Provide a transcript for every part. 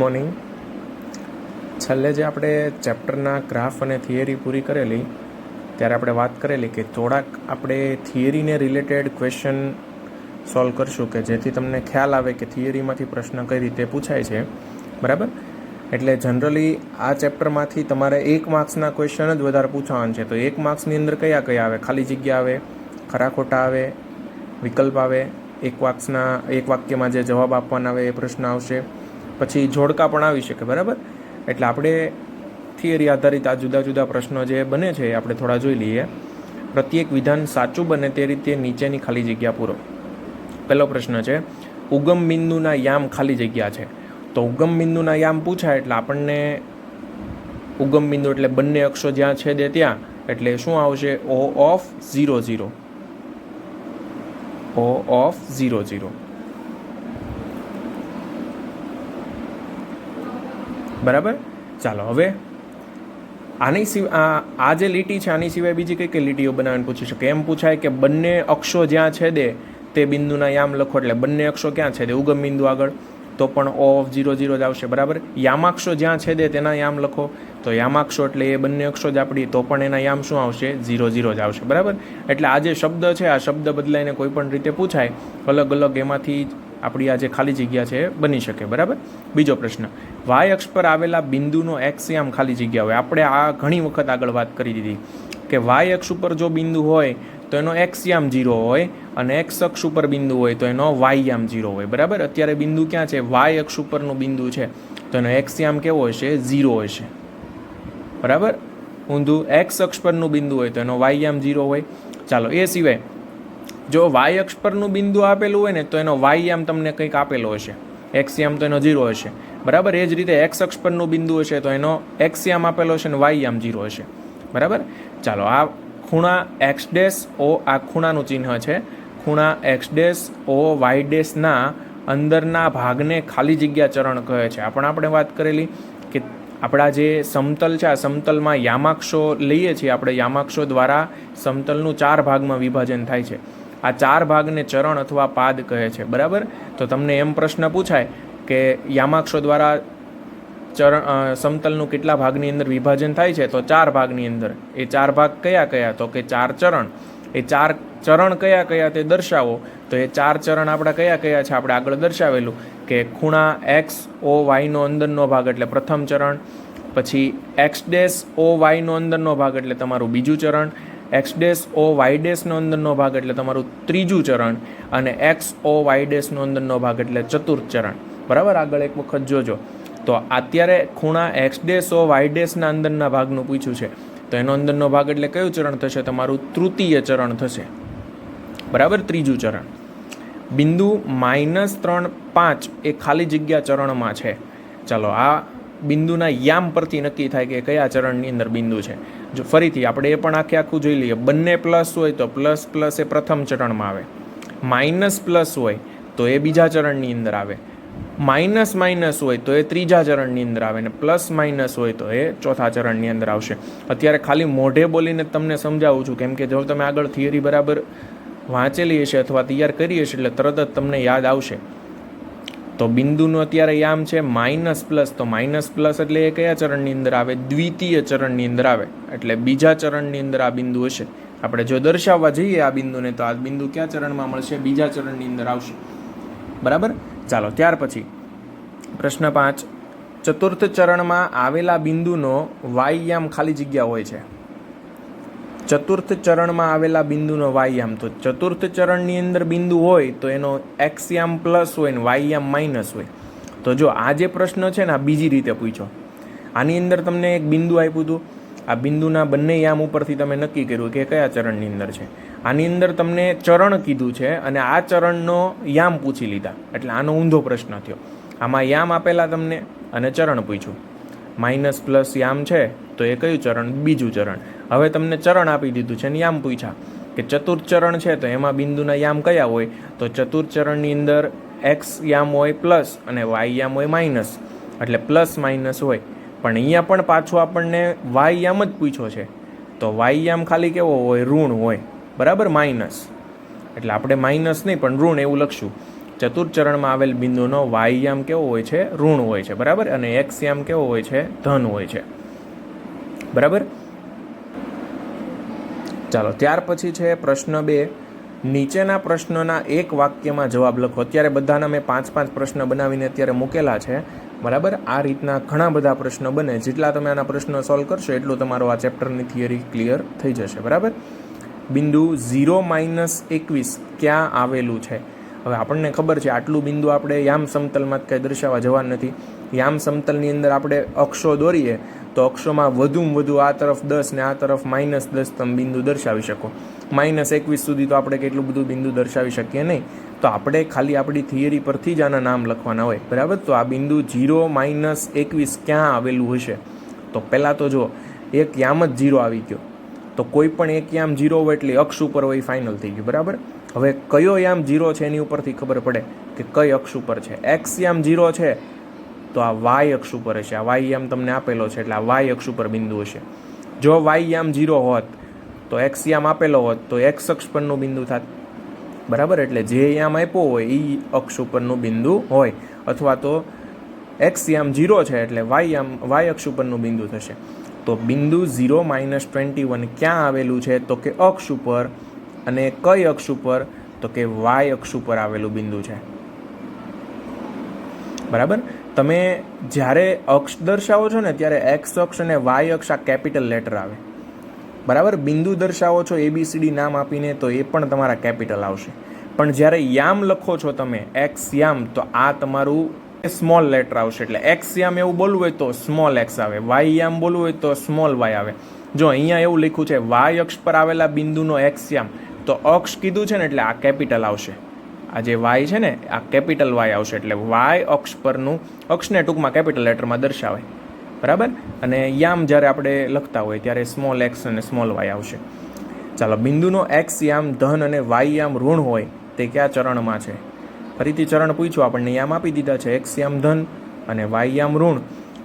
Morning. છેલ્લે જે આપણે ચેપ્ટરના ગ્રાફ અને થિયરી પૂરી કરેલી ત્યારે આપણે વાત કરેલી કે થોડાક આપણે થિયરીને રિલેટેડ ક્વેશ્ચન સોલ્વ કરશું કે જેથી તમને ખ્યાલ આવે કે થિયરીમાંથી પ્રશ્ન કઈ રીતે પૂછાય છે, બરાબર. એટલે જનરલી આ ચેપ્ટરમાંથી તમારે 1 માર્ક્સના ક્વેશ્ચન જ વધારે પૂછાવાના છે. તો 1 માર્ક્સની અંદર કયા કયા આવે? ખાલી જગ્યા આવે, ખરા ખોટા આવે, વિકલ્પ આવે, એક વાક્યમાં જે જવાબ આપવાના આવે એ પ્રશ્ન આવશે, પછી જોડકા પણ આવી શકે, બરાબર. એટલે આપણે થિયરી આધારિત આ જુદા જુદા પ્રશ્નો જે બને છે એ આપણે થોડા જોઈ લઈએ. પ્રત્યેક વિધાન સાચું બને તે રીતે નીચેની ખાલી જગ્યા પૂરો. પહેલો પ્રશ્ન છે, ઉગમ બિંદુના યામ ખાલી જગ્યા છે. તો ઉગમ બિંદુના યામ પૂછાય એટલે આપણને ઉગમ બિંદુ એટલે બંને અક્ષો જ્યાં છેદે ત્યાં, એટલે શું આવશે? O of 0 0. O of 0 0. બરાબર. ચાલો હવે આની સિવાય આ જે લીટી છે આની સિવાય બીજી કઈ કઈ લીટીઓ બનાવીને પૂછી શકે? એમ પૂછાય કે બંને અક્ષો જ્યાં છેદે તે બિંદુના યામ લખો. એટલે બંને અક્ષો ક્યાં છેદે? ઉગમ બિંદુ આગળ, તો પણ O of 0 0 જ આવશે, બરાબર. યામાક્ષો જ્યાં છેદે તેના યામ લખો. તો યામાક્ષો એટલે એ બંને અક્ષો જ આપણી, તો પણ એના યામ શું આવશે? 0 0 જ આવશે, બરાબર. એટલે આ જે શબ્દ છે આ શબ્દ બદલાઈને કોઈ પણ રીતે પૂછાય, અલગ અલગ એમાંથી આપણી આ જે ખાલી જગ્યા છે એ બની શકે, બરાબર. બીજો પ્રશ્ન, વાય અક્ષ પર આવેલા બિંદુનો એક્સ યામ ખાલી જગ્યા હોય. આપણે આ ઘણી વખત આગળ વાત કરી દીધી કે વાય અક્ષ ઉપર જો બિંદુ હોય તો એનો એક્સ યામ 0 હોય, અને એક્સ અક્ષ ઉપર બિંદુ હોય તો એનો વાય યામ 0 હોય, બરાબર. અત્યારે બિંદુ ક્યાં છે? વાય અક્ષ ઉપરનું બિંદુ છે, તો એનો એક્સ યામ કેવો હશે? 0 હશે, બરાબર. ઊંધું એક્સ અક્ષ પરનું બિંદુ હોય તો એનો વાય યામ 0 હોય. ચાલો એ સિવાય જો વાય અક્ષ પરનું બિંદુ આપેલું હોય ને તો એનો વાય યામ તમને કંઈક આપેલો હશે, એક્સ યામ તો એનો 0 હશે, બરાબર. એ જ રીતે એક્સ અક્ષ પરનું બિંદુ હશે તો એનો એક્સ યામ આપેલો હશે અને વાય યામ 0 હશે, બરાબર. ચાલો આ ખૂણા એક્સ ડેશ ઓ, આ ખૂણાનું ચિહ્ન છે. ખૂણા એક્સ ડેશ ઓ વાય ડેશના અંદરના ભાગને ખાલી જગ્યા ચરણ કહે છે. આપણે વાત કરેલી કે આપણા જે સમતલ છે આ સમતલમાં યામાક્ષો લઈએ છીએ આપણે, યામાક્ષો દ્વારા સમતલનું 4 ભાગમાં વિભાજન થાય છે. આ 4 ભાગને ચરણ અથવા પાદ કહે છે, બરાબર. તો તમને એમ પ્રશ્ન પૂછાય કે યામાક્ષો દ્વારા સમતલનું કેટલા ભાગની અંદર વિભાજન થાય છે? તો 4 ભાગની અંદર. એ 4 ભાગ કયા કયા? તો કે 4 ચરણ. એ 4 ચરણ કયા કયા તે દર્શાવો. તો એ 4 ચરણ આપણા કયા કયા છે? આપણે આગળ દર્શાવેલું કે ખૂણા એક્સ ઓ વાયનો અંદરનો ભાગ એટલે પ્રથમ ચરણ, પછી એક્સ ડેશ ઓ વાયનો અંદરનો ભાગ એટલે તમારું બીજું ચરણ, એક્સ ડેશ ઓ વાય ડેશનો અંદરનો ભાગ એટલે તમારું ત્રીજું ચરણ, અને એક્સ ઓ વાય ડેશનો અંદરનો ભાગ એટલે ચતુર્થ ચરણ, બરાબર. આગળ એક વખત જોજો. તો અત્યારે ખૂણા એક્સ ડેશ ઓ વાય ડેશના અંદરના ભાગનું પૂછ્યું છે, તો એનો અંદરનો ભાગ એટલે કયું ચરણ થશે? તમારું તૃતીય ચરણ થશે, બરાબર, ત્રીજું ચરણ. બિંદુ -3 5 એ ખાલી જગ્યા ચરણમાં છે. ચાલો આ બિંદુના યામ પરથી નક્કી થાય કે કયા ચરણની અંદર બિંદુ છે. જો ફરીથી આપણે એ પણ આખું જોઈ લઈએ. બંને પ્લસ હોય તો પ્લસ પ્લસ એ પ્રથમ ચરણમાં આવે, માઇનસ પ્લસ હોય તો એ બીજા ચરણની અંદર આવે, માઇનસ માઇનસ હોય તો એ ત્રીજા ચરણની અંદર આવે, ને પ્લસ માઇનસ હોય તો એ ચોથા ચરણની અંદર આવશે. અત્યારે ખાલી મોઢે બોલીને તમને સમજાવું છું, કેમ કે જો તમે આગળ થિયરી બરાબર વાંચેલી હશે અથવા તૈયાર કરી હશે એટલે તરત જ તમને યાદ આવશે. તો બિંદુનું અત્યારે યામ છે માઇનસ પ્લસ, તો માઇનસ પ્લસ એટલે એ કયા ચરણની અંદર આવે? દ્વિતીય ચરણની અંદર આવે, એટલે બીજા ચરણની અંદર આ બિંદુ હશે. આપણે જો દર્શાવવા જઈએ આ બિંદુને તો આ બિંદુ કયા ચરણમાં મળશે? બીજા ચરણની અંદર આવશે, બરાબર. ચાલો ત્યાર પછી પ્રશ્ન 5, ચતુર્થ ચરણમાં આવેલા બિંદુનો વાય યામ ખાલી જગ્યા હોય છે. ચતુર્થ ચરણમાં આવેલા બિંદુનો વાય યામ, તો ચતુર્થ ચરણની અંદર બિંદુ હોય તો એનો એક્સ યામ પ્લસ હોય ને વાય યામ માઇનસ હોય. તો જો આ જે પ્રશ્ન છે ને આ બીજી રીતે પૂછો. આની અંદર તમને એક બિંદુ આપ્યું હતું, આ બિંદુના બંને યામ ઉપરથી તમે નક્કી કર્યું કે કયા ચરણની અંદર છે. આની અંદર તમને ચરણ કીધું છે અને આ ચરણનો યામ પૂછી લીધા, એટલે આનો ઊંધો પ્રશ્ન થયો. આમાં યામ આપેલા તમને અને ચરણ પૂછ્યું. માઇનસ પ્લસ યામ છે તો એ કયું ચરણ? બીજું ચરણ. હવે તમને ચરણ આપી દીધું છે અને યામ પૂછ્યા કે ચતુર્થ ચરણ છે તો એમાં બિંદુના યામ કયા હોય? તો ચતુર્થ ચરણની અંદર એક્સ યામ હોય પ્લસ અને વાય યામ હોય માઇનસ, એટલે પ્લસ માઇનસ હોય. પણ અહીંયા પણ પાછું આપણને વાય યામ જ પૂછ્યો છે, તો વાય યામ ખાલી કેવો હોય? ઋણ હોય, બરાબર, માઇનસ. એટલે આપણે માઇનસ નહીં પણ ઋણ એવું લખશું. ચતુર્થ ચરણમાં આવેલ બિંદુનો વાયયામ કેવો હોય છે? ઋણ હોય છે, બરાબર, અને એક્સયામ કેવો હોય છે? ધન હોય છે, બરાબર. ચાલો, ત્યાર પછી છે પ્રશ્ન 2. નીચેના પ્રશ્નોના એક વાક્યમાં જવાબ લખો. અત્યારે બધાના મેં 5-5 પ્રશ્ન બનાવીને અત્યારે મૂકેલા છે, બરાબર. આ રીતના ઘણા બધા પ્રશ્નો બને. જેટલા તમે આના પ્રશ્નો સોલ્વ કરશો એટલું તમારો આ ચેપ્ટરની થિયરી ક્લિયર થઈ જશે, બરાબર. બિંદુ 0-21 ક્યાં આવેલું છે? હવે આપણને ખબર છે આટલું બિંદુ આપણે યામ સમતલમાં કંઈ દર્શાવવા જવા નથી. યામ સમતલની અંદર આપણે અક્ષો દોરીએ તો અક્ષોમાં વધુમાં વધુ આ તરફ 10 ને આ તરફ -10 તમે બિંદુ દર્શાવી શકો. -21 સુધી તો આપણે કેટલું બધું બિંદુ દર્શાવી શકીએ નહીં. તો આપણે ખાલી આપણી થિયરી પરથી જ આના નામ લખવાના હોય, બરાબર. તો આ બિંદુ 0-21 ક્યાં આવેલું હશે? તો પહેલાં તો જો એક યામ જ 0 આવી ગયો, તો કોઈ પણ એક યામ 0 હોય એટલે અક્ષ ઉપર હોય, ફાઇનલ થઈ ગયું, બરાબર. હવે કયો યામ 0 છે એની ઉપરથી ખબર પડે કે કઈ અક્ષ ઉપર છે. એક્સ યામ 0 છે તો આ વાય અક્ષ ઉપર હશે. આ વાય યામ તમને આપેલો છે એટલે આ વાય અક્ષ ઉપર બિંદુ હશે. જો વાય યામ 0 હોત તો એક્સ યામ આપેલો હોત તો એક્સ અક્ષ પરનું બિંદુ થાત, બરાબર. એટલે જે યામ આપ્યો હોય એ અક્ષ ઉપરનું બિંદુ હોય, અથવા તો એક્સ યામ 0 છે એટલે વાય અક્ષ ઉપરનું બિંદુ થશે. તો બિંદુ 0-21 ક્યાં આવેલું છે? તો કે અક્ષ ઉપર. અને કઈ અક્ષ ઉપર? તો કે વાય અક્ષ ઉપર આવેલું બિંદુ છે, બરાબર. તમે જ્યારે અક્ષ દર્શાવો છો ને ત્યારે એક્સ અક્ષ અને વાય અક્ષ આ કેપિટલ લેટર આવે, બરાબર. બિંદુ દર્શાવો છો ABCD નામ આપીને તો એ પણ તમારા કેપિટલ આવશે. પણ જ્યારે યામ લખો છો તમે એક્સ યામ તો આ તમારું સ્મોલ લેટર આવશે. એટલે એક્સ યામ એવું બોલવું હોય તો સ્મોલ એક્સ આવે, વાય યામ બોલવું હોય તો સ્મોલ વાય આવે. જો અહીંયા એવું લખ્યું છે વાય અક્ષ પર આવેલા બિંદુનો એક્સ યામ, તો અક્ષ કીધું છે ને એટલે આ કેપિટલ આવશે. આ જે વાય છે ને આ કેપિટલ વાય આવશે. એટલે વાય અક્ષ પરનું, અક્ષને ટૂંકમાં કેપિટલ લેટરમાં દર્શાવાય, બરાબર. અને યામ જ્યારે આપણે લખતા હોય ત્યારે સ્મોલ એક્સ અને સ્મોલ વાય આવશે. ચાલો, બિંદુનો એક્સ યામ ધન અને વાય યામ ઋણ હોય તે કયા ચરણમાં છે? ફરીથી ચરણ પૂછ્યું આપણને, યામ આપી દીધા છે એક્સ યામ ધન અને વાય યામ ઋણ.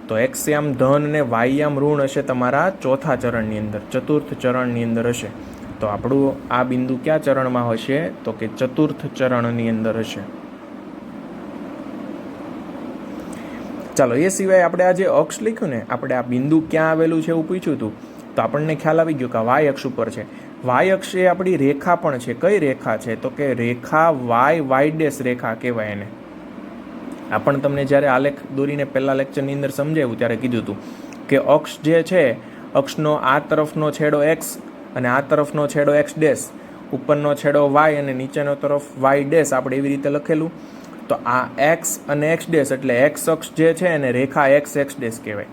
તો એક્સ યામ ધન અને વાય યામ ઋણ હશે તમારા ચોથા ચરણની અંદર, ચતુર્થ ચરણની અંદર હશે. તો આપણું આ બિંદુ કયા ચરણમાં હશે? તો કે ચતુર્થ ચરણની અંદર હશે. ચાલો, એ સિવાય આપણે આ જે અક્ષ લખ્યું ને, આપણે આ બિંદુ ક્યાં આવેલું છે એવું પૂછ્યું હતું, તો આપણને ખ્યાલ આવી ગયો કે વાય અક્ષ ઉપર છે. વાય અક્ષ એ આપણી રેખા પણ છે. કઈ રેખા છે? તો કે રેખા વાય ડેશ રેખા કહેવાય એને. આ પણ તમને જ્યારે આલેખ દોરીને પહેલા લેક્ચરની અંદર સમજાવ્યું ત્યારે કીધું હતું કે અક્ષ જે છે, અક્ષનો આ તરફનો છેડો એક્સ અને આ તરફનો છેડો એક્સ ડેશ, ઉપરનો છેડો વાય અને નીચેનો તરફ વાય ડેશ, આપણે એવી રીતે લખેલું. તો આ એક્સ અને એક્સ ડેશ એટલે એક્સ અક્ષ જે છે એને રેખા એક્સ ડેશ કહેવાય.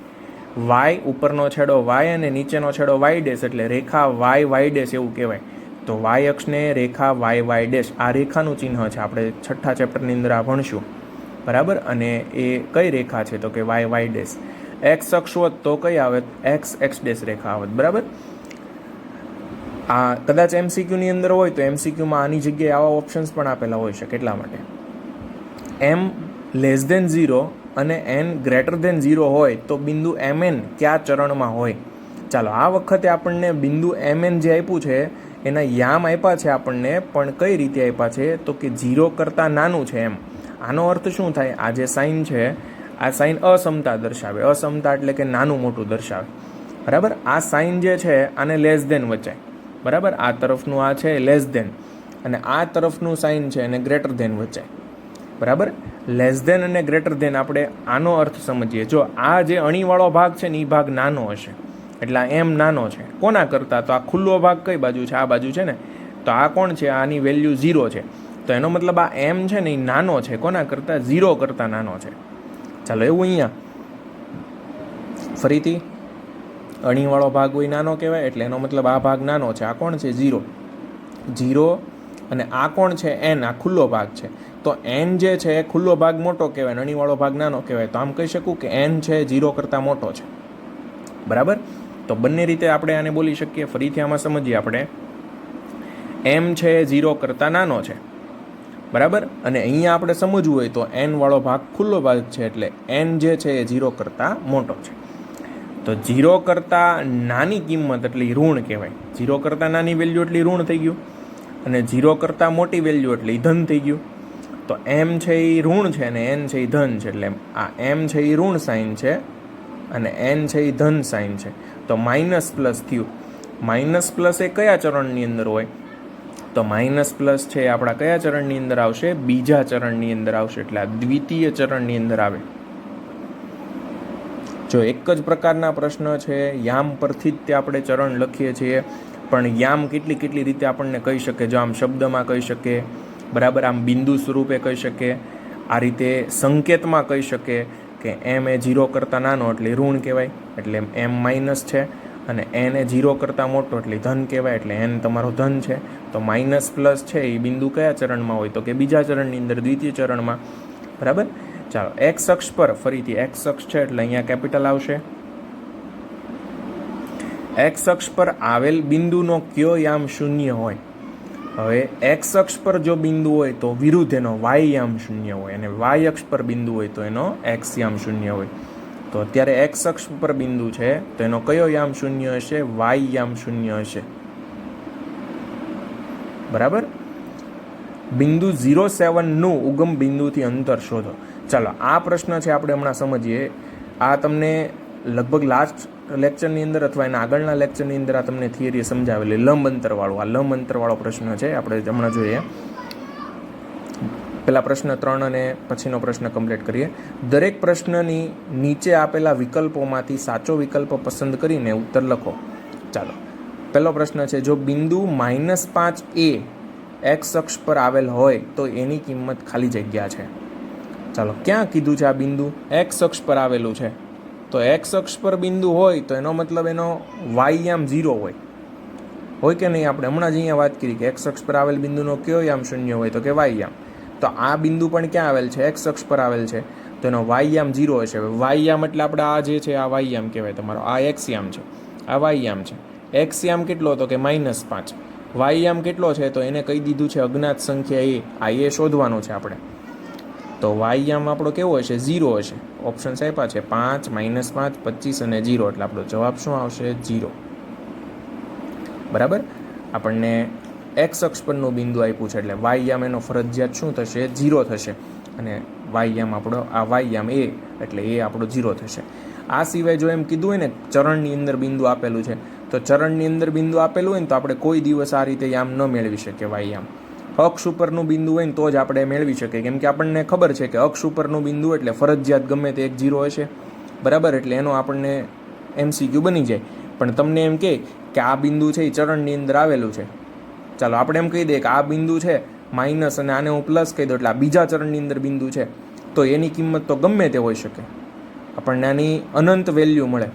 વાય ઉપરનો છેડો વાય અને નીચેનો છેડો વાય ડેશ એટલે રેખા વાય ડેશ એવું કહેવાય. તો વાય અક્ષને રેખા વાય ડેશ, આ રેખાનું ચિહ્ન છે. આપણે છઠ્ઠા ચેપ્ટરની અંદર આ ભણશું, બરાબર. અને એ કઈ રેખા છે? તો કે વાય ડેશ. એક્સ અક્ષ હોત તો કઈ આવે? એક્સ ડેશ રેખા આવત, બરાબર. આ કદાચ MCQની અંદર હોય તો MCQમાં આની જગ્યાએ આવા ઓપ્શન્સ પણ આપેલા હોય શકે. એટલા માટે m 0 અને n 0 હોય તો બિંદુ MN કયા ચરણમાં હોય? ચાલો, આ વખતે આપણને બિંદુ MN જે આપ્યું છે એના યામ આપ્યા છે આપણને, પણ કઈ રીતે આપ્યા છે? તો કે 0 કરતાં નાનું છે એમ. આનો અર્થ શું થાય? આ જે સાઇન છે આ સાઇન અસમતા દર્શાવે. અસમતા એટલે કે નાનું મોટું દર્શાવે, બરાબર. આ સાઇન જે છે આને લેસ ધેન વચાય, બરાબર. આ તરફનું આ છે લેસ ધેન અને આ તરફનું સાઇન છે એને ગ્રેટર ધેન વચાય, બરાબર. લેસ ધેન અને ગ્રેટર ધેન આપણે આનો અર્થ સમજીએ. જો આ જે અણીવાળો ભાગ છે ને એ ભાગ નાનો હશે એટલે આ એમ નાનો છે. કોના કરતાં? તો આ ખુલ્લો ભાગ કઈ બાજુ છે? આ બાજુ છે ને. તો આ કોણ છે? આની વેલ્યુ 0 છે. તો એનો મતલબ આ એમ છે ને એ નાનો છે. કોના કરતાં? 0 કરતાં નાનો છે. ચાલો, એવું અહીંયા ફરીથી અણીવાળો ભાગ હોય નાનો કહેવાય એટલે એનો મતલબ આ ભાગ નાનો છે. આ કોણ છે? 0 અને આ કોણ છે? n. આ ખુલ્લો ભાગ છે. તો n જે છે એ ખુલ્લો ભાગ મોટો કહેવાય, અણીવાળો ભાગ નાનો કહેવાય. તો આમ કહી શકું કે n છે 0 કરતાં મોટો છે, બરાબર. તો બંને રીતે આપણે આને બોલી શકીએ. ફરીથી આમાં સમજીએ આપણે. m છે 0 કરતાં નાનો છે, બરાબર. અને અહીંયા આપણે સમજવું હોય તો n વાળો ભાગ ખુલ્લો ભાગ છે એટલે n જે છે એ 0 કરતાં મોટો છે. તો 0 કરતાં નાની કિંમત એટલે ઋણ કહેવાય. 0 કરતાં નાની વેલ્યુ એટલે ઋણ થઈ ગયું અને 0 કરતાં મોટી વેલ્યુ એટલે ધન થઈ ગયું. તો એમ છે એ ઋણ છે અને એન છે એ ધન છે, એટલે આ એમ છે એ ઋણ સાઇન છે અને એન છે એ ધન સાઇન છે. તો માઇનસ પ્લસ થયું. માઇનસ પ્લસ એ કયા ચરણની અંદર હોય? તો માઇનસ પ્લસ છે એ આપણા કયા ચરણની અંદર આવશે? બીજા ચરણની અંદર આવશે, એટલે આ દ્વિતીય ચરણની અંદર આવે. જો એક જ પ્રકારના પ્રશ્ન છે, યામ પરથી જ તે આપણે ચરણ લખીએ છીએ, પણ યામ કેટલી રીતે આપણને કહી શકે. જો આમ શબ્દમાં કહી શકે, બરાબર, આમ બિંદુ સ્વરૂપે કહી શકે, આ રીતે સંકેતમાં કહી શકે કે એમ એ 0 કરતાં નાનો એટલે ઋણ કહેવાય, એટલે એમ માઇનસ છે, અને એન એ 0 કરતાં મોટો એટલે ધન કહેવાય, એટલે એન તમારો ધન છે. તો માઇનસ પ્લસ છે એ બિંદુ કયા ચરણમાં હોય? તો કે બીજા ચરણની અંદર, દ્વિતીય ચરણમાં, બરાબર. ચાલો, એક્સ અક્ષ પર, ફરીથી એક્સ અક્ષ છે એટલે અહીંયા કેપિટલ આવશે. એક્સ અક્ષ પર આવેલ બિંદુનો કયો યામ શૂન્ય હોય? હવે એક્સ અક્ષ પર જો બિંદુ હોય તો વિરુદ્ધ એનો વાય યામ શૂન્ય હોય, અને વાય અક્ષ પર બિંદુ હોય તો એનો એક્સ યામ શૂન્ય હોય. તો અત્યારે એક્સ અક્ષ પર બિંદુ છે તો એનો કયો યામ શૂન્ય હશે? વાય યામ શૂન્ય હશે, બરાબર. બિંદુ 07નું ઉગમ બિંદુથી અંતર શોધો. ચાલો, આ પ્રશ્ન છે આપણે હમણાં સમજીએ. આ તમને લગભગ લાસ્ટ લેક્ચરની અંદર અથવા એના આગળના લેક્ચરની અંદર આ તમને થિયરી સમજાવેલી, લંબ અંતરવાળો. આ લંબ અંતરવાળો પ્રશ્ન છે, આપણે હમણાં જોઈએ. પહેલા પ્રશ્ન 3 અને પછીનો પ્રશ્ન કમ્પ્લીટ કરીએ. દરેક પ્રશ્નની નીચે આપેલા વિકલ્પોમાંથી સાચો વિકલ્પ પસંદ કરીને ઉત્તર લખો. ચાલો, પહેલો પ્રશ્ન છે, જો બિંદુ -5 એક્સ અક્ષ પર આવેલ હોય તો એની કિંમત ખાલી જગ્યા છે. ચાલો, ક્યાં કીધું છે આ બિંદુ? એક્સ અક્ષ પર આવેલું છે. તો એક્સ અક્ષ પર બિંદુ હોય તો એનો મતલબ એનો વાય યામ 0 હોય કે નહીં? આપણે હમણાં જ અહીંયા વાત કરી કે એક્સ અક્ષ પર આવેલ બિંદુનો કયો યામ શૂન્ય હોય? તો કે વાય યામ. તો આ બિંદુ પણ ક્યાં આવેલ છે? એક્સ અક્ષ પર આવેલ છે, તો એનો વાય યામ 0 હશે. વાય યામ એટલે આપણે આ જે છે આ વાય યામ કહેવાય તમારો, આ એક્સ યામ છે, આ વાય યામ છે. એક્સ યામ કેટલો હતો? કે -5. વાય યામ કેટલો છે? તો એને કહી દીધું છે અજ્ઞાત સંખ્યા એ. આ એ શોધવાનું છે આપણે. તો વાય યામ આપણો કેવો હશે? 0 હશે. ઓપ્શન્સ આપ્યા છે 5, -5, 25 અને 0, એટલે આપણો જવાબ શું આવશે? 0, બરાબર. આપણને એક્સ અક્ષ પરનું બિંદુ આપ્યું છે એટલે વાય યામ એનો ફરજિયાત શું થશે? 0 થશે. અને વાય યામ આપણો, આ વાય યામ એ, એટલે એ આપણો 0 થશે. આ સિવાય જો એમ કીધું હોય ને ચરણની અંદર બિંદુ આપેલું છે, તો ચરણની અંદર બિંદુ આપેલું હોય ને તો આપણે કોઈ દિવસ આ રીતે યામ ન મેળવી શકીએ. વાય યામ અક્ષ ઉપરનું બિંદુ હોય ને તો જ આપણે મેળવી શકીએ, કેમ કે આપણને ખબર છે કે અક્ષ ઉપરનું બિંદુ એટલે ફરજિયાત ગમે તે એક 0 હશે, બરાબર. એટલે એનો આપણને MCQ બની જાય. પણ તમને એમ કે આ બિંદુ છે એ ચરણની અંદર આવેલું છે, ચાલો આપણે એમ કહી દઈએ કે આ બિંદુ છે માઇનસ અને આને હું પ્લસ કહી દઉં, એટલે આ બીજા ચરણની અંદર બિંદુ છે, તો એની કિંમત તો ગમે તે હોઈ શકે, આપણને આની અનંત વેલ્યુ મળે.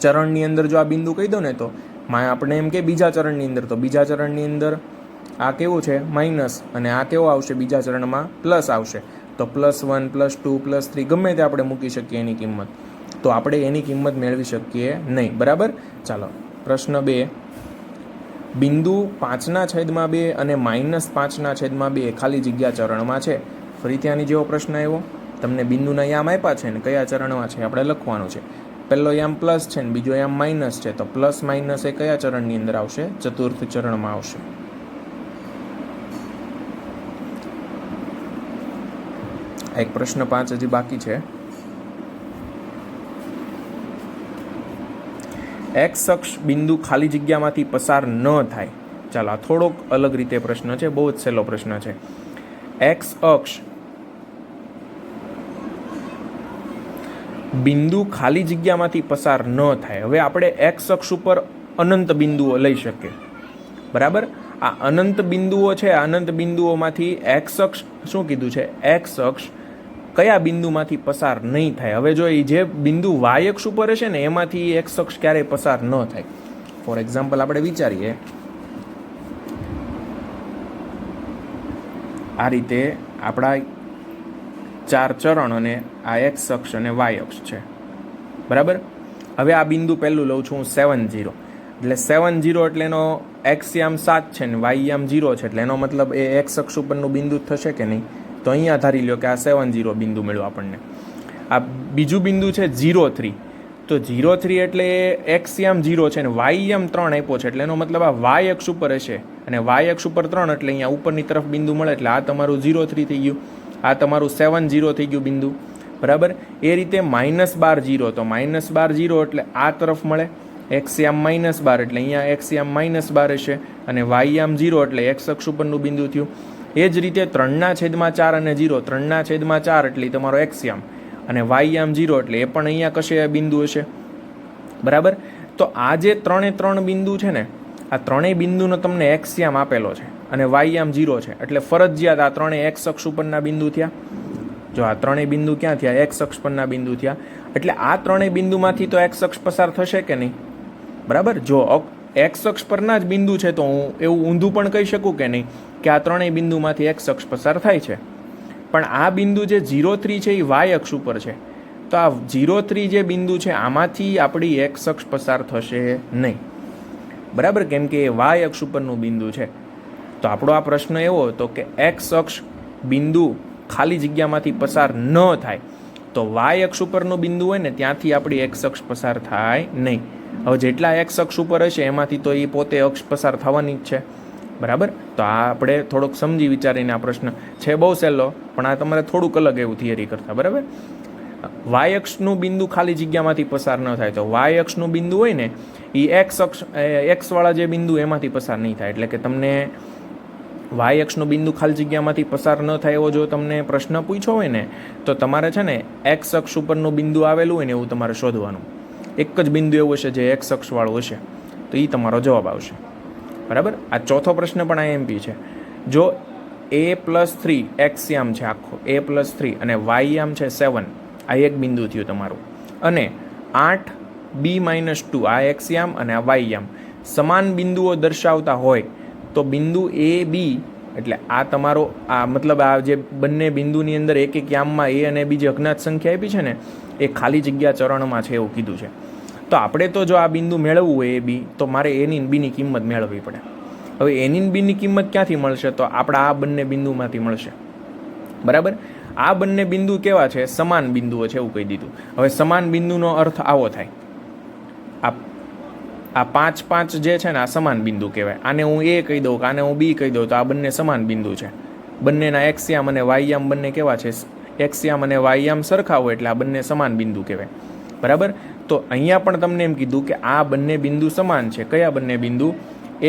ચરણની અંદર જો આ બિંદુ કહી દો ને તો આપણે એમ કે બીજા ચરણની અંદર, તો બીજા ચરણની અંદર આ કેવું છે? માઇનસ, અને આ કેવો આવશે? બીજા ચરણમાં પ્લસ આવશે. તો +1, +2, +3 ગમે તે આપણે મૂકી શકીએ એની કિંમત, તો આપણે એની કિંમત મેળવી શકીએ નહીં, બરાબર. ચાલો, પ્રશ્ન 2, બિંદુ 5/2 અને -5/2 ખાલી જગ્યા ચરણમાં છે. ફરીથી આની જેવો પ્રશ્ન આવ્યો. તમને બિંદુના યામ આપ્યા છે ને કયા ચરણમાં છે આપણે લખવાનું છે. પહેલો યામ પ્લસ છે ને બીજો યામ માઇનસ છે, તો પ્લસ માઇનસ એ કયા ચરણની અંદર આવશે? ચતુર્થ ચરણમાં આવશે. એક પ્રશ્ન 5 હજી બાકી છે. એક્સ અક્ષ બિંદુ ખાલી જગ્યામાંથી પસાર ન થાય. ચાલો, આ થોડોક અલગ રીતે પ્રશ્ન છે, બહુ જ સહેલો પ્રશ્ન છે. એક્સ અક્ષ બિંદુ ખાલી જગ્યામાંથી પસાર ન થાય. હવે આપણે એક્સ અક્ષ ઉપર અનંત બિંદુઓ લઈ શકીએ, બરાબર. આ અનંત બિંદુઓ છે, અનંત બિંદુઓમાંથી એક્સ અક્ષ શું કીધું છે? એક્સ અક્ષ કયા બિંદુમાંથી પસાર નહીં થાય? હવે જો એ જે બિંદુ વાય અક્ષ ઉપર હશે ને એમાંથી એક્સ અક્ષ ક્યારેય પસાર ન થાય. ફોર એક્ઝામ્પલ આપણે વિચારીએ, આ રીતે આપણા 4 ચરણ અને આ એક્સ અક્ષ અને વાય અક્ષ છે, બરાબર. હવે આ બિંદુ પહેલું લઉં છું હું 7, 0, એટલે 7, 0 એટલે એનો એક્સ યામ 7 છે ને વાય યામ 0 છે, એટલે એનો મતલબ એ એક્સ અક્ષ ઉપરનું બિંદુ થશે કે નહીં? તો અહીંયા ધારી લો કે આ 7, 0 બિંદુ મળ્યું આપણને. આ બીજું બિંદુ છે 0, 3, તો તો 0,3 એટલે એક્સયામ 0 છે ને વાયયામ 3 આપ્યો છે, એટલે એનો મતલબ આ વાય અક્ષ ઉપર હશે અને વાય અક્ષ ઉપર 3 એટલે અહીંયા ઉપરની તરફ બિંદુ મળે એટલે આ તમારું 0,3 થઈ ગયું, આ તમારું 7 0 થઈ ગયું બિંદુ, બરાબર. એ રીતે -12 0, તો -12 0 એટલે આ તરફ મળે, એક્સયામ -12 એટલે અહીંયા એક્સયામ -12 હશે અને વાયયામ 0 એટલે એક્સ અક્ષ ઉપરનું બિંદુ થયું. એ જ રીતે 3/4 અને 0, 3/4 એટલે તમારો એક્સયામ અને વાયયામ 0 એટલે એ પણ અહીંયા કશે બિંદુ હશે, બરાબર. તો આ જે 3 બિંદુ છે ને, આ ત્રણેય બિંદુનો તમને એક્સયામ આપેલો છે અને વાયયામ 0 છે, એટલે ફરજિયાત આ ત્રણેય એક્સ અક્ષ ઉપરના બિંદુ થયા. જો આ ત્રણેય બિંદુ ક્યાં થયા? એક્સ અક્ષ પરના બિંદુ થયા. એટલે આ ત્રણેય બિંદુમાંથી તો એક્સ અક્ષ પસાર થશે કે નહીં? બરાબર. જો એક્સ અક્ષ પરના જ બિંદુ છે તો હું એવું ઊંધું પણ કહી શકું કે નહીં કે આ ત્રણેય બિંદુમાંથી એક્સ અક્ષ પસાર થાય છે. પણ આ બિંદુ જે 0,3 છે એ વાય અક્ષ ઉપર છે, તો આ 0,3 જે બિંદુ છે આમાંથી આપણી એક્સ અક્ષ પસાર થશે નહીં, બરાબર, કેમ કે એ વાય અક્ષ ઉપરનું બિંદુ છે. તો આપણો આ પ્રશ્ન એવો હતો કે એક્સ અક્ષ બિંદુ ખાલી જગ્યામાંથી પસાર ન થાય તો વાય અક્ષ ઉપરનું બિંદુ હોય ને ત્યાંથી આપણી એક્સ અક્ષ પસાર થાય નહીં. હવે જેટલા એક્સ અક્ષ ઉપર હશે એમાંથી તો એ પોતે અક્ષ પસાર થવાની જ છે, બરાબર. તો આ આપણે થોડોક સમજી વિચારીને આ પ્રશ્ન છે, બહુ સહેલો, પણ આ તમારે થોડુંક અલગ એવું થિયરી કરતા, બરાબર. વાય અક્ષનું બિંદુ ખાલી જગ્યામાંથી પસાર ન થાય તો વાય અક્ષનું બિંદુ હોય ને એ એક્સવાળા જે બિંદુ એમાંથી પસાર નહીં થાય. એટલે કે તમને વાય અક્ષનું બિંદુ ખાલી જગ્યામાંથી પસાર ન થાય એવો જો તમને પ્રશ્ન પૂછ્યો હોય ને તો તમારે છે ને એક્સ અક્ષ ઉપરનું બિંદુ આવેલું હોય ને એવું તમારે શોધવાનું. એક જ બિંદુ એવું હશે જે એક્સ અક્ષવાળું હશે, તો એ તમારો જવાબ આવશે, બરાબર. આ ચોથો પ્રશ્ન પણ આઈએમપી છે. જો a+3 એક્સયામ છે આખો, a+3 અને વાયયામ છે 7, આ એક બિંદુ થયું તમારું, અને 8b-2 આ એક્સયામ અને આ વાયયામ સમાન બિંદુઓ દર્શાવતા હોય તો બિંદુ a b એટલે આ તમારો આ મતલબ આ જે બંને બિંદુની અંદર એક એક યામમાં a અને b જે અજ્ઞાત સંખ્યા આપી છે ને એ ખાલી જગ્યા ચરણમાં છે એવું કીધું છે. તો આપણે તો જો આ બિંદુ મેળવવું હોય a b તો મારે a ની b ની કિંમત મેળવવી પડે. હવે a ની b ની કિંમત ક્યાંથી મળશે? તો આપણા આ બંને બિંદુમાંથી મળશે, બરાબર. આ બંને બિંદુ કેવા છે? સમાન બિંદુઓ છે એવું કહી દીધું. હવે સમાન બિંદુનો અર્થ આવો થાય, આ 5 5 જે છે ને આ સમાન બિંદુ કહેવાય. આને હું a કહી દઉં કે આને હું b કહી દઉં તો આ બંને સમાન બિંદુ છે. બંનેના એક્સયામ અને વાયયામ બંને કેવા છે? એક્સયામ અને વાયયામ સરખા હોય એટલે આ બંને સમાન બિંદુ કહેવાય, બરાબર. તો અહીંયા પણ તમને એમ કીધું કે આ બંને બિંદુ સમાન છે. કયા બંને બિંદુ?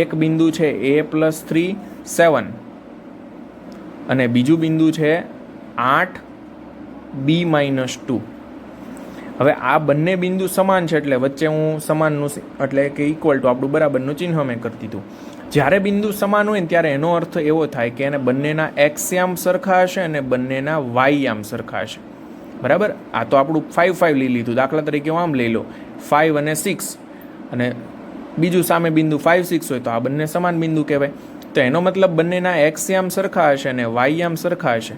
એક બિંદુ છે a+3 7 અને બીજું બિંદુ છે 8b-2. હવે આ બંને બિંદુ સમાન છે એટલે વચ્ચે હું સમાનનું એટલે કે ઇક્વલ ટુ આપણું બરાબરનું ચિહ્ન મેં કરી દીધું. જ્યારે બિંદુ સમાન હોય ને ત્યારે એનો અર્થ એવો થાય કે એને બંનેના એક્સયામ સરખા હશે અને બંનેના વાયયામ સરખા હશે, બરાબર. આ તો આપણું 5 5 લઈ લીધું. દાખલા તરીકે હું આમ લઈ લો 5 અને 6 અને બીજું સામે બિંદુ 5 6 હોય તો આ બંને સમાન બિંદુ કહેવાય. તો એનો મતલબ બંનેના એક્સયામ સરખા હશે અને વાયયામ સરખા હશે.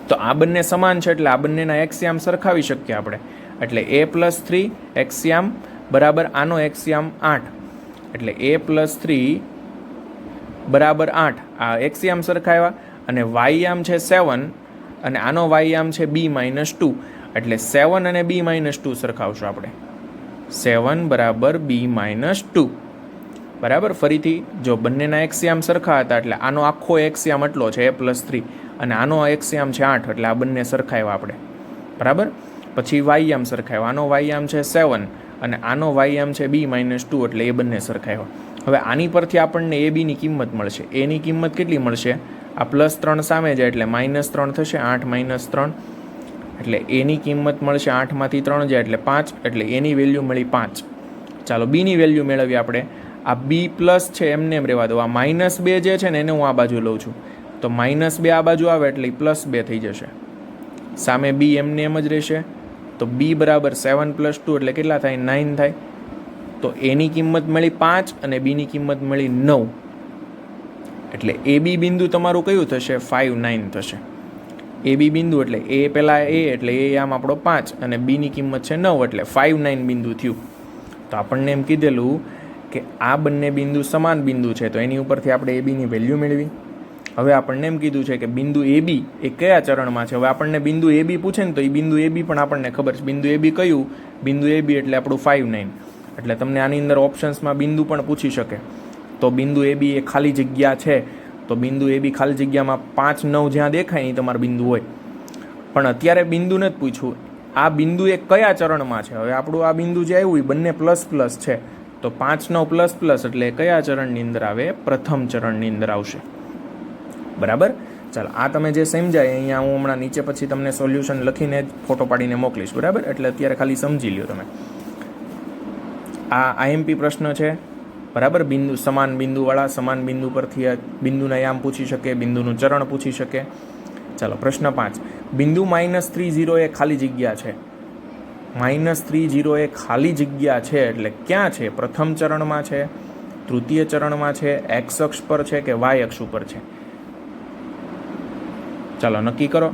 તો આ બંને સમાન છે એટલે આ બંનેના એક્સયામ સરખાવી શકીએ આપણે. એટલે a+3 એક્સયામ બરાબર આનો એક્સયામ 8 એટલે a+3 બરાબર 8 આ એક્સયામ સરખાવ્યા અને વાયયામ છે 7 અને આનો વાયયામ છે b-2 એટલે 7 અને b-2 સરખાવશું આપણે. 7 બરાબર b-2, બરાબર. ફરીથી જો બંનેના એક્સયામ સરખા હતા એટલે આનો આખો એક્સયામ એટલો છે a+3 અને આનો એક્સયામ છે 8 એટલે આ બંને સરખાવ્યા આપણે, બરાબર. પછી વાયયામ સરખાવ્યા, આનો વાયયામ છે 7 અને આનો વાયયામ છે b-2 એટલે એ બંને સરખાવ્યા. હવે આની પરથી આપણને a b ની કિંમત મળશે. a ની કિંમત કેટલી મળશે? આ +3 સામે જાય એટલે -3 થશે, 8 - 3 એટલે a ની કિંમત મળશે 8માંથી 3 જાય એટલે 5 એટલે a ની વેલ્યુ મળી 5. ચાલો b ની વેલ્યુ મેળવીએ આપણે. આ b પ્લસ છે એમને એમ રહેવા દો. આ -2 જે છે ને એને હું આ બાજુ લઉં છું તો -2 આ બાજુ આવે એટલે +2 થઈ જશે. સામે b એમને એમ જ રહેશે તો b બરાબર 7 + 2 એટલે કેટલા થાય? 9 થાય. તો a ની કિંમત મળી 5 અને b ની કિંમત મળી 9 એટલે a b બિંદુ તમારું કયું થશે? 5 9 થશે. a b બિંદુ એટલે a પહેલાં a એટલે a આમ આપણો 5 અને b ની કિંમત છે 9 એટલે 5 9 બિંદુ થયું. તો આપણને એમ કીધેલું કે આ બંને બિંદુ સમાન બિંદુ છે તો એની ઉપરથી આપણે a b ની વેલ્યુ મેળવી. હવે આપણને એમ કીધું છે કે બિંદુ એ બી એ કયા ચરણમાં છે. હવે આપણને બિંદુ એ બી પૂછે ને તો એ બિંદુ એ બી પણ આપણને ખબર છે. બિંદુ એ બી કયું? બિંદુ એ બી એટલે આપણું 5, 9. એટલે તમને આની અંદર ઓપ્શન્સમાં બિંદુ પણ પૂછી શકે. તો બિંદુ એ બી એ ખાલી જગ્યા છે, તો બિંદુ એ બી ખાલી જગ્યામાં 5, 9 જ્યાં દેખાય એ તમારું બિંદુ હોય. પણ અત્યારે બિંદુ નથી પૂછ્યું, આ બિંદુ એ કયા ચરણમાં છે. હવે આપણું આ બિંદુ જે આવ્યું એ બંને પ્લસ પ્લસ છે, તો 5, 9 પ્લસ પ્લસ એટલે કયા ચરણની અંદર આવે? પ્રથમ ચરણની અંદર આવશે. બરાબર. ચાલો, આ તમે જે સમજાય અહીંયા હું હમણાં નીચે પછી તમને સોલ્યુશન લખીને જ ફોટો પાડીને મોકલીશ. બરાબર, એટલે અત્યારે ખાલી સમજી લ્યો તમે. આ આઈએમપી પ્રશ્ન છે. બરાબર, બિંદુ સમાન બિંદુવાળા, સમાન બિંદુ પરથી બિંદુના યામ પૂછી શકે, બિંદુનું ચરણ પૂછી શકે. ચાલો, પ્રશ્ન 5. બિંદુ -30 એ ખાલી જગ્યા છે. -30 એ ખાલી જગ્યા છે એટલે ક્યાં છે? પ્રથમ ચરણમાં છે, તૃતીય ચરણમાં છે, એક્સ અક્ષ પર છે કે વાય અક્ષ ઉપર છે? ચાલો નક્કી કરો.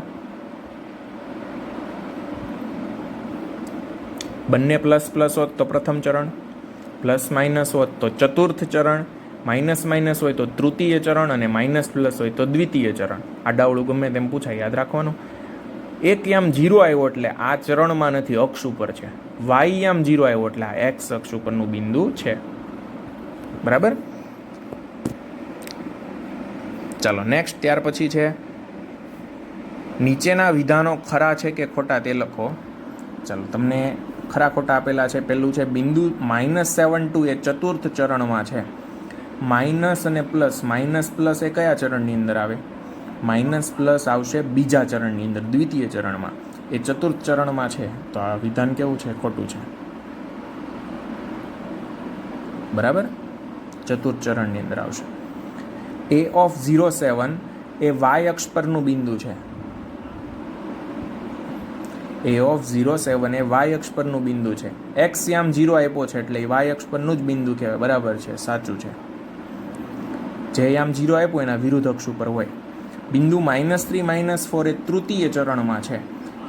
બંને પ્લસ પ્લસ હોત તો પ્રથમ ચરણ, પ્લસ માઇનસ હોત તો ચતુર્થ ચરણ, માઇનસ માઇનસ હોય તો તૃતીય ચરણ, અને માઇનસ પ્લસ હોય તો દ્વિતીય ચરણ. આ ડાવડું ગમે તેમ પૂછાય, યાદ રાખવાનું. એક યામ 0 આવ્યો એટલે આ ચરણમાં નથી, અક્ષ ઉપર છે. વાય યામ 0 આવ્યો એટલે આ એક્સ અક્ષ ઉપરનું બિંદુ છે. બરાબર. ચાલો નેક્સ્ટ, ત્યાર પછી છે નીચેના વિધાનો ખરા છે કે ખોટા તે લખો. ચાલો, તમને ખરા ખોટા આપેલા છે. પહેલું છે બિંદુ -7, એ ચતુર્થ ચરણમાં છે. માઇનસ અને પ્લસ, માઇનસ પ્લસ એ કયા ચરણની અંદર આવે? માઇનસ પ્લસ આવશે બીજા ચરણની અંદર, દ્વિતીય ચરણમાં. એ ચતુર્થ ચરણમાં છે, તો આ વિધાન કેવું છે? ખોટું છે. બરાબર, ચતુર્થ ચરણની અંદર આવશે. A(07) એ વાય અક્ષ પરનું બિંદુ છે. A(07) એ વાય અક્ષ પરનું બિંદુ છે. એક્સ યામ 0 આપ્યો છે એટલે એ વાય અક્ષ પરનું જ બિંદુ કહેવાય. બરાબર છે, સાચું છે. જે યામ 0 આપ્યો એના વિરુદ્ધ અક્ષ ઉપર હોય. બિંદુ -3, -4 એ તૃતીય ચરણમાં છે.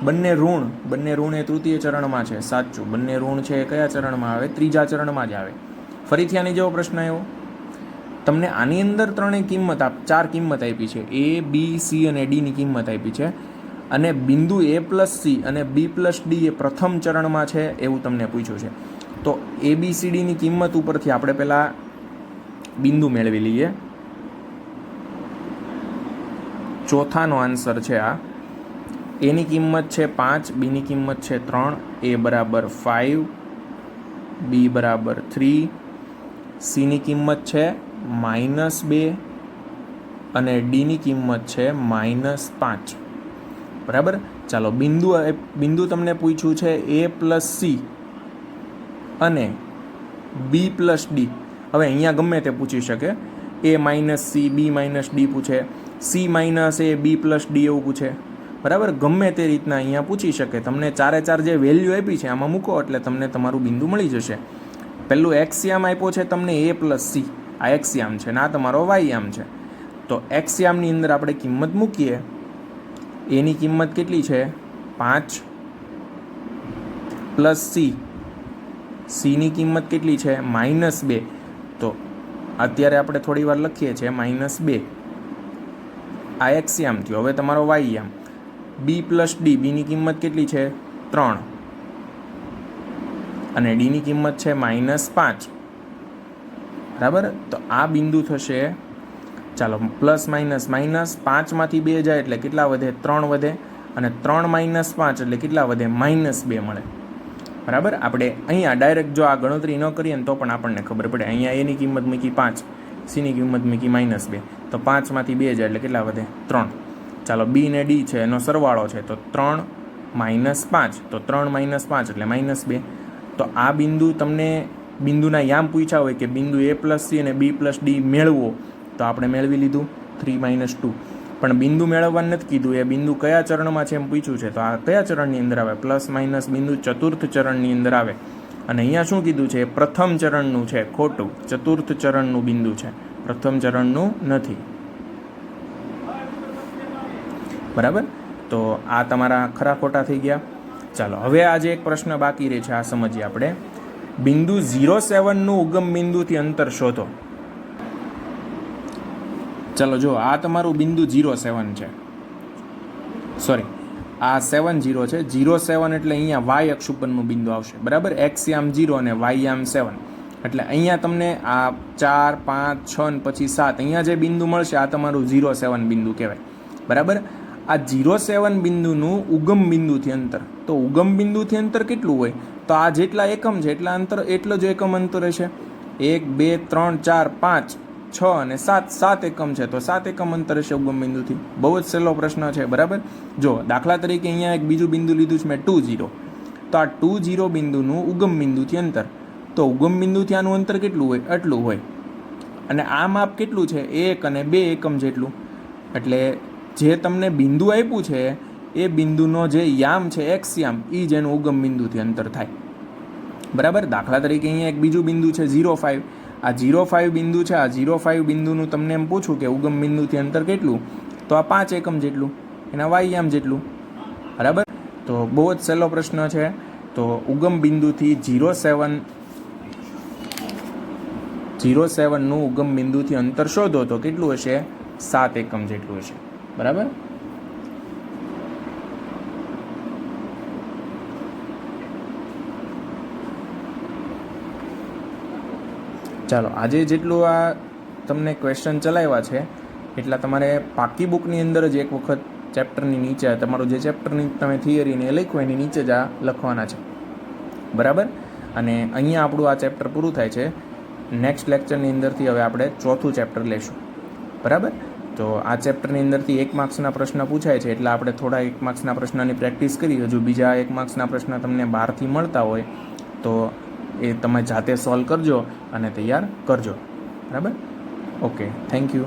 બંને ઋણ એ તૃતીય ચરણમાં છે. સાચું. બંને ઋણ છે એ કયા ચરણમાં આવે? ત્રીજા ચરણમાં જ આવે. ફરીથી આની જેવો પ્રશ્ન આવ્યો. તમને આની અંદર ત્રણેય કિંમત 4 કિંમત આપી છે. A, B, C અને D ની કિંમત આપી છે. અને બિંદુ A+C અને B+D એ પ્રથમ ચરણમાં છે એવું તમને પૂછ્યું છે. તો ABCD ની કિંમત ઉપરથી આપણે પહેલાં બિંદુ મેળવી લઈએ. ચોથાનો આન્સર છે આ. એની કિંમત છે 5, બીની કિંમત છે 3, A બરાબર 5, B બરાબર 3, Cની કિંમત છે -2 અને Dની કિંમત છે -5. બરાબર. ચાલો, બિંદુ તમને પૂછ્યું છે A+C અને B+D. હવે અહીંયા ગમે તે પૂછી શકે. A-C, B-D પૂછે, C-A, B+D એવું પૂછે. બરાબર, ગમે તે રીતના અહીંયા પૂછી શકે. તમને 4 જે વેલ્યુ આપી છે આમાં મૂકો એટલે તમને તમારું બિંદુ મળી જશે. પહેલું એક્સ યામ આપ્યો છે તમને A+C, આ એક્સ યામ છે ને આ તમારો વાય યામ છે. તો એક્સ યામની અંદર આપણે કિંમત મૂકીએ. એની કિંમત કેટલી છે? 5 પ્લસ સીની કિંમત કેટલી છે? -2. તો અત્યારે આપણે થોડી વાર લખીએ છીએ -2. આ એક્સ યામ થયો. હવે તમારો વાય યામ. B+D, બીની કિંમત કેટલી છે? 3 અને ડીની કિંમત છે -5. બરાબર. તો આ બિંદુ થશે. ચાલો, પ્લસ માઇનસ, 5માંથી 2 જાય એટલે કેટલા વધે? 3 વધે. અને 3 - 5 એટલે કેટલા વધે? -2 મળે. બરાબર. આપણે અહીંયા ડાયરેક્ટ જો આ ગણતરી ન કરીએ ને તો પણ આપણને ખબર પડે. અહીંયા એની કિંમત મૂકી 5, સીની કિંમત મૂકી -2, તો 5માંથી 2 જાય એટલે કેટલા વધે? 3. ચાલો, બી ને ડી છે એનો સરવાળો છે તો 3 - 5, તો 3 - 5 એટલે -2. તો આ બિંદુ તમને બિંદુના યામ પૂછ્યા હોય કે બિંદુ A+C અને B+D મેળવો, તો આપણે મેળવી લીધું 3 - 2. પણ બિંદુ મેળવવાનું નથી કીધું. એ બિંદુ કયા ચરણમાં છે એમ પૂછ્યું છે. તો આ કયા ચરણની અંદર આવે? પ્લસ માઇનસ બિંદુ ચતુર્થ ચરણની અંદર આવે. અને અહીંયા શું કીધું છે? પ્રથમ ચરણનું છે. ખોટું. ચતુર્થ ચરણનું બિંદુ છે, પ્રથમ ચરણનું નથી. બરાબર. તો આ તમારા ખરા ખોટા થઈ ગયા. ચાલો, હવે આજે એક પ્રશ્ન બાકી રહે છે, આ સમજીએ આપણે. બિંદુ 07 નું ઉગમ બિંદુથી અંતર શોધો. ચલો જો આ તમારું બિંદુ 0,7 છે, સોરી આ 7,0 છે. 0,7 એટલે અહીંયા વાય અક્ષ ઉપરનું બિંદુ આવશે, બરાબર. એક્સ યામ 0 અને વાય યામ 7, એટલે અહીંયા તમને આ 4, 5, 6 ને પછી 7 અહીંયા જે બિંદુ મળશે આ તમારું 0,7 બિંદુ કહેવાય, બરાબર. આ 0,7 બિંદુનું ઉગમ બિંદુથી અંતર, તો ઉગમ બિંદુથી અંતર કેટલું હોય, તો આ જેટલા એકમ છે એટલા અંતર એટલો જ એકમ અંતર હશે. 1, 2, 3, 4, 5, 6 અને 7 એકમ છે, તો 7 એકમ અંતર હશે ઉગમ બિંદુથી. બહુ જ સહેલો પ્રશ્ન છે, બરાબર. જો દાખલા તરીકે અહીંયા એક બીજું બિંદુ લીધું છે મેં 2, 0, તો આ 2, 0 બિંદુનું ઉગમ બિંદુથી અંતર, તો ઉગમ બિંદુથી આનું અંતર કેટલું હોય, આટલું હોય. અને આ માપ કેટલું છે, 1 અને 2 એકમ જેટલું. એટલે જે તમને બિંદુ આપ્યું છે એ બિંદુનો જે યામ છે એક્સ યામ, એ જ એનું ઉગમ બિંદુથી અંતર થાય, બરાબર. દાખલા તરીકે અહીંયા એક બીજું બિંદુ છે 0,5, આ 0,5 બિંદુ છે. આ 0,5 બિંદુનું તમને એમ પૂછું કે ઉગમ બિંદુથી અંતર કેટલું, તો આ 5 એકમ જેટલું, એના વાય યામ જેટલું, બરાબર. તો બહુ જ સહેલો પ્રશ્ન છે. તો ઉગમ બિંદુથી 0,7નું ઉગમ બિંદુથી અંતર શોધો તો કેટલું હશે, 7 એકમ જેટલું હશે, બરાબર. ચાલો આજે જેટલું આ તમને ક્વેશ્ચન ચલાવ્યા છે એટલા તમારે પાકી બુકની અંદર જ એક વખત ચેપ્ટરની નીચે તમારું જે ચેપ્ટરની તમે થિયરીને એ લખ્યું એની નીચે જ આ લખવાના છે, બરાબર. અને અહીંયા આપણું આ ચેપ્ટર પૂરું થાય છે. નેક્સ્ટ લેક્ચરની અંદરથી હવે આપણે ચોથું ચેપ્ટર લેશું, બરાબર. તો આ ચેપ્ટરની અંદરથી 1 માર્ક્સના પ્રશ્ન પૂછાય છે, એટલે આપણે થોડા 1 માર્ક્સના પ્રશ્નની પ્રેક્ટિસ કરી. હજુ બીજા 1 માર્ક્સના પ્રશ્ન તમને બહારથી મળતા હોય તો એ તમે જાતે સોલ્વ કરજો અને તૈયાર કરજો, બરાબર. Okay, thank you.